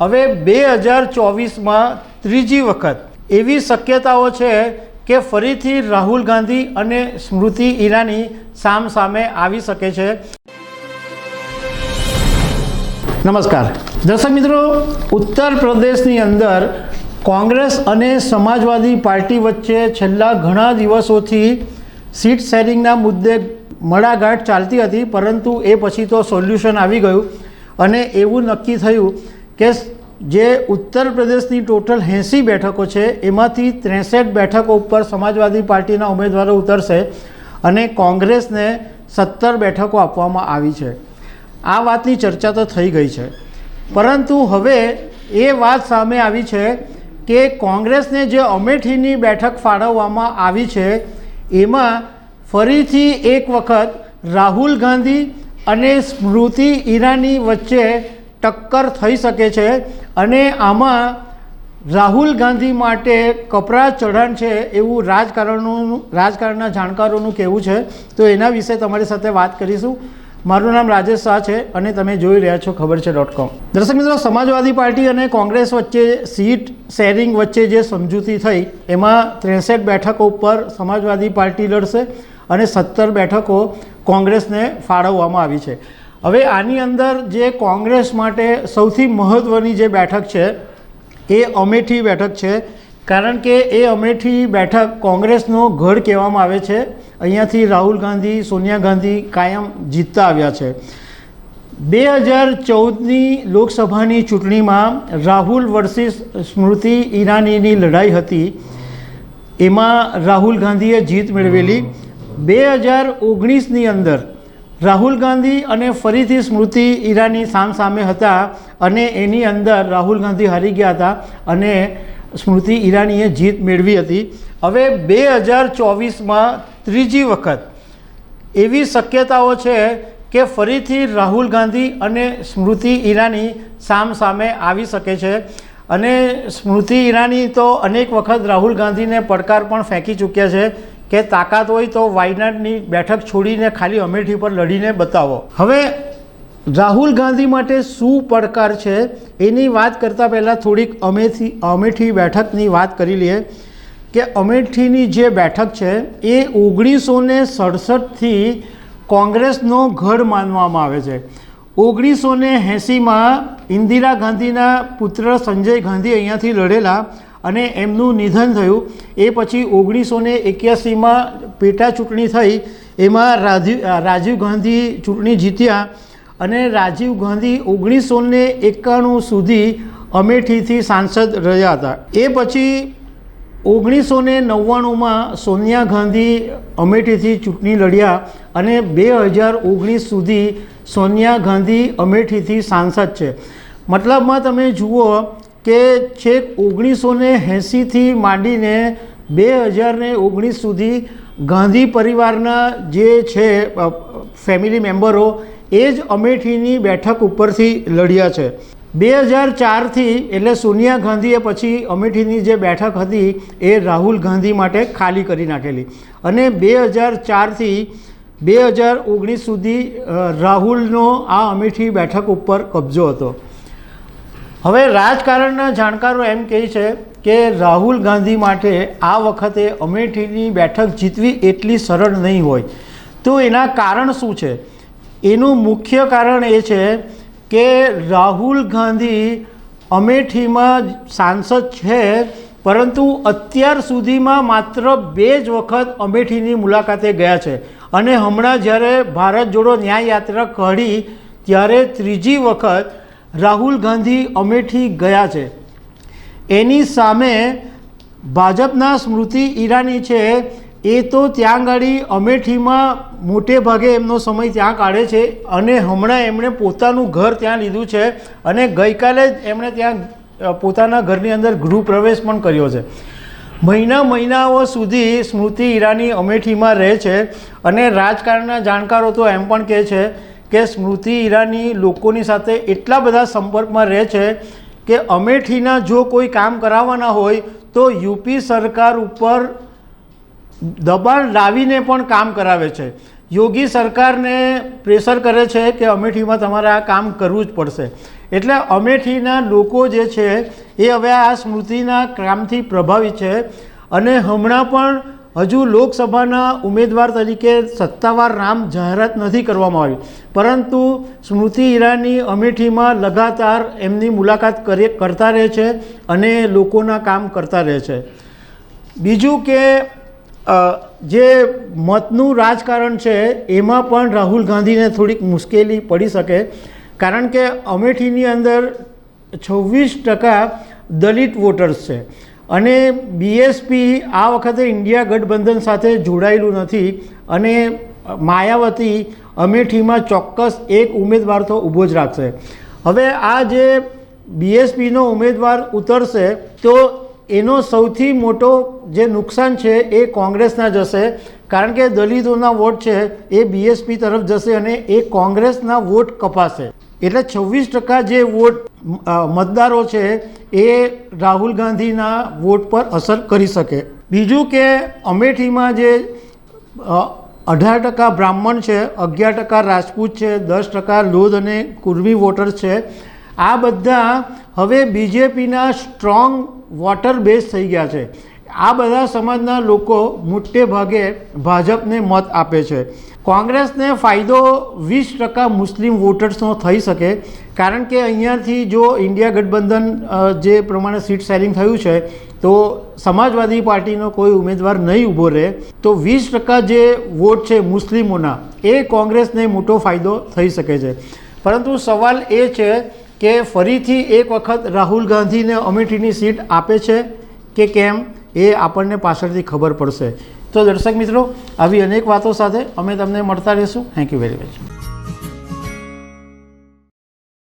હવે 2024માં ત્રીજી વખત એવી શક્યતાઓ છે કે ફરીથી રાહુલ ગાંધી અને સ્મૃતિ ઈરાની સામસામે આવી શકે છે। નમસ્કાર દર્શક મિત્રો, ઉત્તર પ્રદેશની અંદર કોંગ્રેસ અને સમાજવાદી પાર્ટી વચ્ચે છેલ્લા ઘણા દિવસોથી સીટ શેરિંગના મુદ્દે મડાગાંઠ ચાલતી હતી, પરંતુ એ પછી તો સોલ્યુશન આવી ગયું અને એવું નક્કી થયું કે જે ઉત્તર પ્રદેશની ટોટલ 80 બેઠકો છે એમાંથી 63 બેઠકો ઉપર સમાજવાદી પાર્ટીના ઉમેદવારો ઉતરશે અને કોંગ્રેસને 17 બેઠકો આપવામાં આવી છે। આ વાતની ચર્ચા તો થઈ ગઈ છે, પરંતુ હવે એ વાત સામે આવી છે કે કોંગ્રેસને જે અમેઠીની બેઠક ફાળવવામાં આવી છે એમાં ફરીથી એક વખત રાહુલ ગાંધી અને સ્મૃતિ ઈરાની વચ્ચે ટક્કર થઈ શકે છે અને આમાં રાહુલ ગાંધી માટે કપરા ચઢાણ છે એવું રાજકારણના જાણકારોનું કહેવું છે। તો એના વિશે તમારી સાથે વાત કરીશું। મારું નામ રાજેશ શાહ છે અને તમે જોઈ રહ્યા છો ખબરછે.com। દર્શક મિત્રો, સમાજવાદી પાર્ટી અને કોંગ્રેસ વચ્ચે સીટ શેરિંગ વચ્ચે જે સમજૂતી થઈ એમાં 63 બેઠકો ઉપર સમાજવાદી પાર્ટી લડશે અને 17 બેઠકો કોંગ્રેસને ફાળવવામાં આવી છે। હવે આની અંદર જે કોંગ્રેસ માટે સૌથી મહત્ત્વની જે બેઠક છે એ અમેઠી બેઠક છે, કારણ કે એ અમેઠી બેઠક કોંગ્રેસનો ગઢ કહેવામાં આવે છે। અહીંયાથી રાહુલ ગાંધી, સોનિયા ગાંધી કાયમ જીતતા આવ્યા છે। 2014ની લોકસભાની ચૂંટણીમાં રાહુલ વર્સિસ સ્મૃતિ ઈરાનીની લડાઈ હતી, એમાં રાહુલ ગાંધીએ જીત મેળવેલી। 2019ની અંદર રાહુલ ગાંધી અને ફરીથી સ્મૃતિ ઈરાની સામસામે હતા અને એની અંદર રાહુલ ગાંધી હારી ગયા હતા અને સ્મૃતિ ઈરાનીએ જીત મેળવી હતી। હવે 2024માં ત્રીજી વખત એવી શક્યતાઓ છે કે ફરીથી રાહુલ ગાંધી અને સ્મૃતિ ઈરાની સામસામે આવી શકે છે અને સ્મૃતિ ઈરાની તો અનેક વખત રાહુલ ગાંધીને પડકાર પણ ફેંકી ચૂક્યા છે કે તાકાત હોય તો વાયનાડની બેઠક છોડીને ખાલી અમેઠી પર લડીને બતાવો। હવે રાહુલ ગાંધી માટે શું પડકાર છે એની વાત કરતાં પહેલાં થોડીક અમેઠી બેઠકની વાત કરી લઈએ કે અમેઠીની જે બેઠક છે એ 1967થી કોંગ્રેસનો ગઢ માનવામાં આવે છે। 1980માં ઇન્દિરા ગાંધીના પુત્ર સંજય ગાંધી અહીંયાથી લડેલા અને એમનું નિધન થયું। એ પછી 1981માં પેટા ચૂંટણી થઈ, એમાં રાજીવ ગાંધી ચૂંટણી જીત્યા અને રાજીવ ગાંધી 1991 સુધી અમેઠીથી સાંસદ રહ્યા હતા। એ પછી 1999માં સોનિયા ગાંધી અમેઠીથી ચૂંટણી લડ્યા અને 2019 સુધી સોનિયા ગાંધી અમેઠીથી સાંસદ છે। મતલબમાં તમે જુઓ કે છેક 1980થી માંડીને 2019 સુધી ગાંધી પરિવારના જે છે ફેમિલી મેમ્બરો એ જ અમેઠીની બેઠક ઉપરથી લડ્યા છે। 2004થી એટલે સોનિયા ગાંધીએ પછી અમેઠીની જે બેઠક હતી એ રાહુલ ગાંધી માટે ખાલી કરી નાખેલી અને 2004થી 2019 સુધી રાહુલનો આ અમેઠી બેઠક ઉપર કબજો હતો। હવે રાજકારણના જાણકારો એમ કહે છે કે રાહુલ ગાંધી માટે આ વખતે અમેઠીની બેઠક જીતવી એટલી સરળ નહીં હોય। તો એના કારણ શું છે? એનું મુખ્ય કારણ એ છે કે રાહુલ ગાંધી અમેઠીમાં સાંસદ છે, પરંતુ અત્યાર સુધીમાં માત્ર 2 જ વખત અમેઠીની મુલાકાતે ગયા છે અને હમણાં જ્યારે ભારત જોડો ન્યાય યાત્રા કાઢી ત્યારે ત્રીજી વખત રાહુલ ગાંધી અમેઠી ગયા છે। એની સામે ભાજપના સ્મૃતિ ઈરાની છે એ તો ત્યાં ગાડી અમેઠીમાં મોટે ભાગે એમનો સમય ત્યાં કાઢે છે અને હમણાં એમણે પોતાનું ઘર ત્યાં લીધું છે અને ગઈકાલે જ એમણે ત્યાં પોતાના ઘરની અંદર ગૃહ પ્રવેશ પણ કર્યો છે। મહિનાઓ સુધી સ્મૃતિ ઈરાની અમેઠીમાં રહે છે અને રાજકારણના જાણકારો તો એમ પણ કહે છે કે સ્મૃતિ ઈરાની લોકોની સાથે એટલા બધા સંપર્કમાં રહે છે કે અમેઠીના જો કોઈ કામ કરાવવાના હોય તો યુપી સરકાર ઉપર દબાણ લાવીને પણ કામ કરાવે છે। યોગી સરકારને પ્રેશર કરે છે કે અમેઠીમાં તમારે આ કામ કરવું જ પડશે। એટલે અમેઠીના લોકો જે છે એ હવે આ સ્મૃતિના કામથી પ્રભાવિત છે અને હમણાં પણ હજુ લોકસભાના ઉમેદવાર તરીકે સત્તાવાર નામ જાહેરાત નથી કરવામાં આવી, પરંતુ સ્મૃતિ ઈરાની અમેઠીમાં લગાતાર એમની મુલાકાત કરતા રહે છે અને લોકોના કામ કરતા રહે છે. બીજું કે જે મતનું રાજકારણ છે એમાં પણ રાહુલ ગાંધીને થોડીક મુશ્કેલી પડી શકે, કારણ કે અમેઠીની અંદર 26% દલિત વોટર્સ છે અને બીએસપી આ વખતે ઇન્ડિયા ગઠબંધન સાથે જોડાયેલું નથી અને માયાવતી અમેઠીમાં ચોક્કસ એક ઉમેદવાર તો ઊભો જ રાખશે. હવે આ જે બીએસપીનો ઉમેદવાર ઉતરશે તો એનો સૌથી મોટો જે નુકસાન છે એ કોંગ્રેસના જશે, કારણ કે દલિતોના વોટ છે એ બીએસપી તરફ જશે અને એ કોંગ્રેસના વોટ કપાશે. એટલે 26% જે વોટ મતદારો છે એ રાહુલ ગાંધીના વોટ પર અસર કરી શકે. બીજું કે અમેઠીમાં જે 18% બ્રાહ્મણ છે, 11% રાજપૂત છે, 10% લોધ અને કુર્મી વોટર્સ છે, આ બધા હવે બીજેપીના સ્ટ્રોંગ વોટર બેઝ થઈ ગયા છે. આ બધા સમાજના લોકો મોટે ભાગે ભાજપને મત આપે છે. કોંગ્રેસને ફાયદો 20% મુસ્લિમ વોટર્સનો થઈ શકે, કારણ કે અહીંયાથી જો ઇન્ડિયા ગઠબંધન જે પ્રમાણે સીટ શેરિંગ થયું છે તો સમાજવાદી પાર્ટીનો કોઈ ઉમેદવાર નહીં ઊભો રહે, તો 20% જે વોટ છે મુસ્લિમોના એ કોંગ્રેસને મોટો ફાયદો થઈ શકે છે. પરંતુ સવાલ એ છે કે ફરીથી એક વખત રાહુલ ગાંધીને અમેઠીની સીટ આપે છે કે કેમ, એ આપણને પાછળથી ખબર પડશે. તો દર્શક મિત્રો, આવી અનેક વાતો સાથે અમે તમને મળતા રહીશું. Thank you very much.